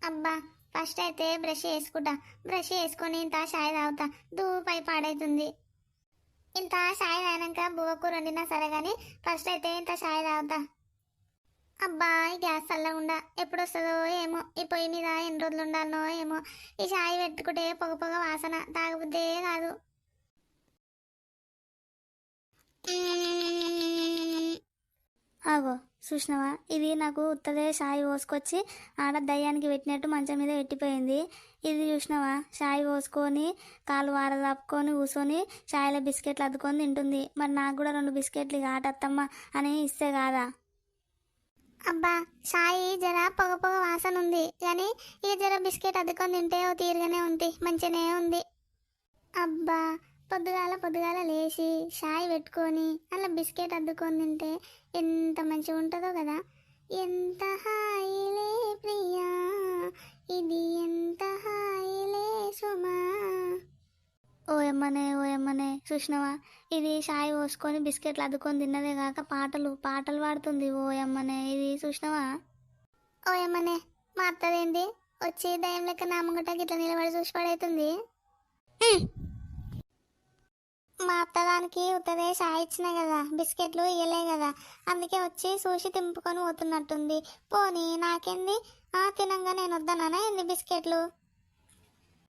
అబ్బా ఫస్ట్ అయితే బ్రష్ చేసుకుంటా. బ్రష్ చేసుకొని ఇంత చాయ్ తాగుతా. దూపై పాడైతుంది. ఇంత చాయ్ తాగినాక బువ్వకూర వండినా సరే కానీ ఫస్ట్ అయితే ఇంత చాయ్ తాగుతా. అబ్బా ఈ గ్యాస్ చల్లకుండా ఎప్పుడు వస్తుందో ఏమో. ఈ పొయ్యి మీద ఎన్ని రోజులు ఉండాలనో ఏమో. ఈ చాయ్ పెట్టుకుంటే పొగ పొగ వాసన తాగబుద్దే కాదు. ఆగో చూసినావా, ఇది నాకు ఉత్తదే షాయి పోసుకొచ్చి ఆడ దయ్యానికి పెట్టినట్టు మంచం మీద పెట్టిపోయింది. ఇది చూసినావా, షాయి పోసుకొని కాలు వారదాపుకొని కూర్చొని షాయిలో బిస్కెట్లు అద్దుకొని తింటుంది. మరి నాకు కూడా 2 బిస్కెట్లు ఇక ఆటత్తమ్మ అని ఇస్తే కాదా? అబ్బా షాయి జర పొగ పొగ వాసన ఉంది కానీ ఇక జర బిస్కెట్ అద్దుకొని తింటే ఓ తీరుగానే ఉంది, మంచిగానే ఉంది. అబ్బా పొద్దుగాల లేచి షాయి పెట్టుకొని అలా బిస్కెట్ అద్దుకొని తింటే ఎంత మంచిగా ఉంటుందో కదా. ఎంత హాయిలే ప్రియా, ఇది ఎంత హాయిలే సుమా. ఓయమ్మనే చూసినావా, ఇది షాయి పోసుకొని బిస్కెట్లు అద్దుకొని తిన్నదే కాక పాటలు పాడుతుంది. ఓయమ్మనే ఇది చూసినావా. ఓయమ్మనే మా అత్తదేంది వచ్చి దయ్యం లెక్క నా ముంగట గిట్ల నిలబడి చూసి పడైతుంది. మా అత్తదానికి ఉత్తదే షాయి ఇచ్చినా కదా, బిస్కెట్లు ఇయ్యలే కదా, అందుకే వచ్చి చూసి తింపుకొని పోతున్నట్టుంది. పోనీ నాకేంది, తినంగా నేను వద్దనా ఏంది బిస్కెట్లు.